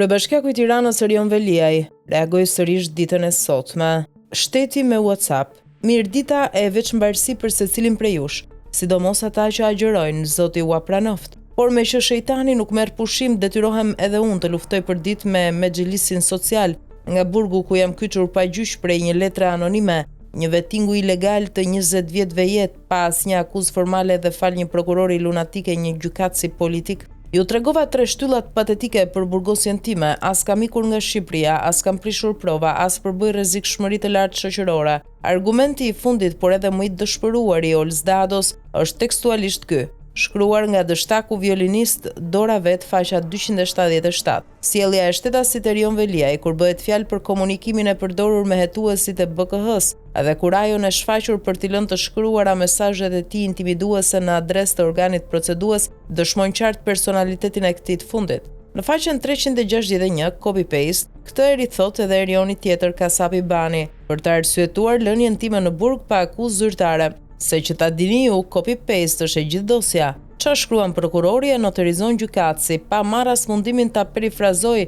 Kryebashkiaku i Tiranës Erion Veliaj reagoi sërish ditën e sotme. Shteti me WhatsApp, mirëdita e veçmbarësi për secilin prej jush, sidomos ata që agjërojnë, Zoti ua pranoft. Por me që shejtani nuk merr pushim, detyrohem edhe unë të luftoj për ditë me Mexhelisin Social, nga burgu ku jam kyçur pa gjyq prej një letre anonime, një vettingu ilegal të 20 vjetëve jetë pas një akuzë formale dhe fal një prokurori lunatike një gjykatësi politik. Ju tregova 3 shtyllat patetike për burgosjen time, as kam ikur nga Shqipëria, as kam prishur prova, as përbëj rrezikshmëri të lartë shoqërore. Argumenti i fundit, por edhe më i dëshpëruar i Ols Dados, është tekstualisht ky, shkruar nga dështaku violinist Dora Vet, faqja 277. Sjellja e shtetasit Erion Veliaj kur bëhet fjalë për komunikimin e përdorur me hetuesit e BKH-s, edhe kur ajo në shfaqur për t'i lënë të shkruara mesazhet e tij intimiduese në adresë të organit procedues, dëshmojnë qartë personalitetin e këtij të fundit. Në faqen 361, copy-paste, këtë e rithot edhe Erioni tjetër Kasapi Bani, për të arsyetuar lënien time në burg pa akuzë zyrtare. Se që ta dini ju, copy-paste është e gjithë dosja. Qa shkruan prokurori e noterizon gjykatësi, pa marrë as mundimin ta perifrazoj,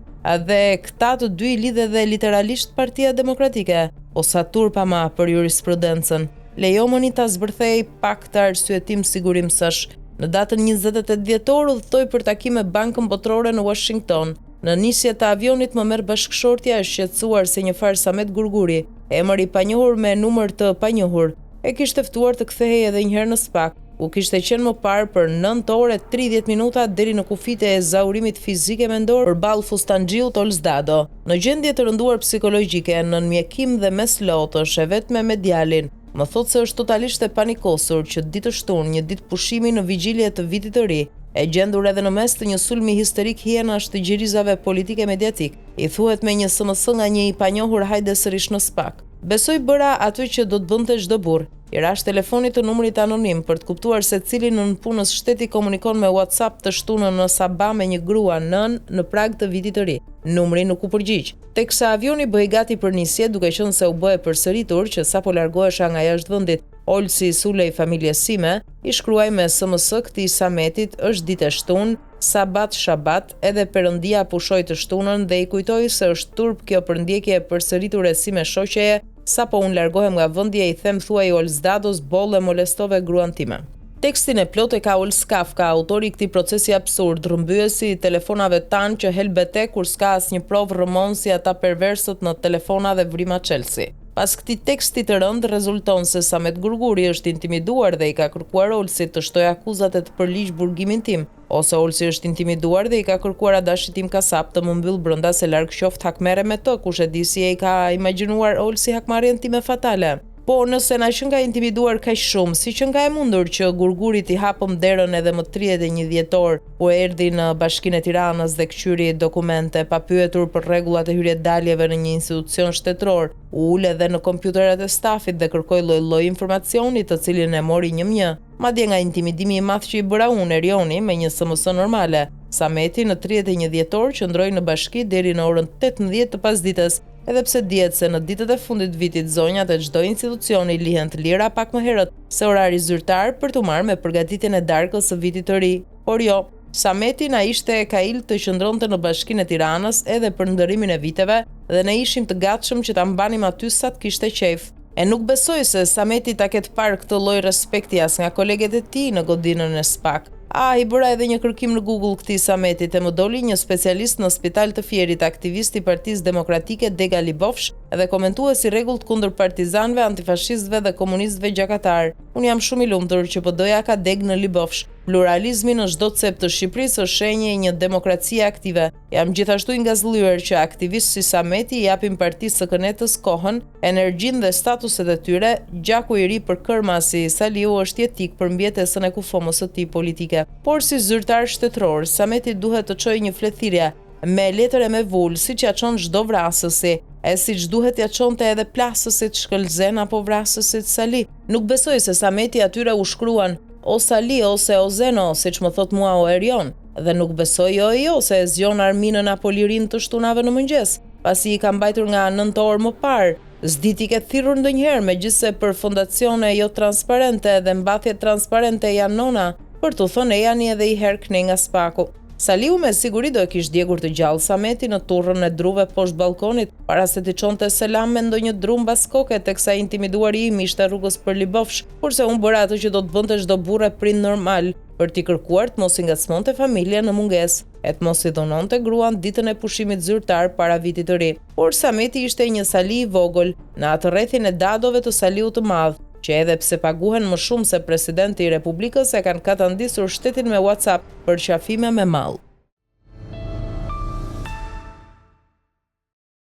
dhe këta të dy lidhe dhe literalisht Partia Demokratike, o sa turpa ma për jurisprudencën. Lejo mëni ta zbërthej pak të arsyetim sigurimësësh. Në datën 28 dhjetor udhtoi për takim me Bankën Botërore në Washington. Në nisje të avionit më merr bashkëshortja e shqetësuar se një far Samet Gurguri, emër i panjohur me numër të panjohur, e kishte ftuar të kthehej edhe një herë në SPAK, ku kishte qenë më parë për 9 orë 30 minuta deri në kufite e zaurimit fizik e mendor përballë Fustanxhiut Ols Dado. Në gjendje të rënduar psikologjike, nën mjekim dhe mes lotësh e vetme me djalin, më thot se është totalisht e panikosur që ditë shtunë, një ditë pushimi në vigjilje të vitit të ri, e gjendur edhe në mes të një sulmi histerik hienash të gjirizave politike mediatik, i thuhet me një SMS nga një i panjohur hajde sërish në SPAK. Besoj bëra aty që do të bënte çdo burr. I rash telefonit të numrit anonim për të kuptuar se cili nën punës shteti komunikon me WhatsApp të shtunën në Sabah me një grua nën në prag të vitit të ri. Numri nuk u përgjigj. Teksa avioni bëhej gati për nisje, duke qenë se u bë e përsëritur që sapo largohesha nga jashtë vendit, Olsi i sulej familjes sime, i shkruaj me SMS këtij Sametit, është ditë e shtunë, sabat shabat, edhe Perëndia pushoi të shtunën dhe i kujtoi se është turp kjo përndjekje e përsëriture si me shoqeje. Sapo unë largohem nga vendja i them thuaj Ols Dados bolle molestove gruan time. Tekstin e plot e ka Ols Kafka, autori i këtij procesi absurd, rrëmbyesi i telefonave tanë që helbete kur s'ka asnjë provë rrëmon si ata perversët në telefona dhe vrima Chelsea. Pas këtij teksti të rënd rezulton se Samet Gurguri është intimiduar dhe i ka kërkuar Olsit të shtojë akuzat e të përligj burgimin tim, ose Olsi është intimiduar dhe i ka kërkuar adashit tim Kasap të më mbyll brenda se larg qoftë hakmerre me të, kush e di si e ka imagjinuar Olsi hakmarrjen time fatale. Po nëse na që nga intimiduar kaq shumë, si që nga e mundur që Gurgurit i hapëm derën edhe më 31 dhjetor, ku erdhi në Bashkinë e Tiranës dhe kqyri dokumente, pa pyetur për rregullat e hyrje-daljeve në një institucion shtetëror, u ul edhe në kompjuterat e stafit dhe kërkoi lloj-lloj informacioni të cilin e mori një. Madje nga intimidimi i madh që i bëra unë Erioni me një SMS normale, Sameti në 31 dhjetor qëndroi në bashki deri në orën 18 të pasdites. Edhe pse dihet se në ditët e fundit vitit zonjat e çdo institucioni lihen të lira pak më herët se orari zyrtar për t'u marrë me përgatitjen e darkës së vitit të ri. Por jo, Sameti na ishte e kail të qëndronte në Bashkinë e Tiranës edhe për ndërimin e viteve dhe ne ishim të gatshëm që ta mbanim aty sa të kishte qejf. E nuk besoj se Sameti ta ketë parë këtë lloj respekti as nga koleget e tij në godinën e SPAK. I bëra edhe një kërkim në Google këtij Sametit e më doli një specialist në Spital të Fierit, aktivist i Partisë Demokratike Dega Libofsh dhe komentuesi rregullt kundër partizanëve, antifashistëve dhe komunistëve gjakatar. Unë jam shumë i lumtur që PD-ja ka deg në Libofsh. Pluralizmi në çdo cep të Shqipërisë është shenjë e një demokracie aktive. Jam gjithashtu i ngazëllyer që aktivistë si Sameti i japin Partisë së Kënetës kohën, energjinë dhe statuset e tyre. Gjaku i ri për kërma si Saliu është jetik për mbjetesën e kufomës së tij politike. Por si zyrtar shtetëror, Sameti duhet të çojë një fletëthirrje me letër e me vull, siç ja çon çdo vrasësi, e siç duhet ja çonte edhe plasësit Shkëlzen apo vrasësit Sali. Nuk besoj se Sameti atyre u shkruan o Sali ose o Zeno, siç më thot mua o Erion, dhe nuk besoj jo se e zgjon Arminën apo Lirin të shtunave në mëngjes, pasi i ka mbajtur nga 9 orë më parë. S'diti ke thirrur ndonjëherë, megjithse për fondacione jo transparente dhe mbathje transparente janë nona, për të thënë e janë edhe i herë këne nga SPAK-u. Saliu me siguri do e kishte djegur të gjallë Sameti në turrën e druve poshtë balkonit, para se t'i çonte selam me ndonjë dru mbas koke, teksa intimiduari im ishte rrugës për Libofsh, kurse unë bëra atë që do të bënte çdo burrë prind normal, për t'i kërkuar të mos i ngacmonte familja në mungesë, e të mos i dhunonte gruan ditën e pushimit zyrtar para vitit të ri. Por Sameti ishte një Sali i vogël, në atë rrethin e dadove të Saliut të madh, që edhe pse paguhen më shumë se presidenti i Republikës e kanë katandisur shtetin me WhatsApp për qafime me mall.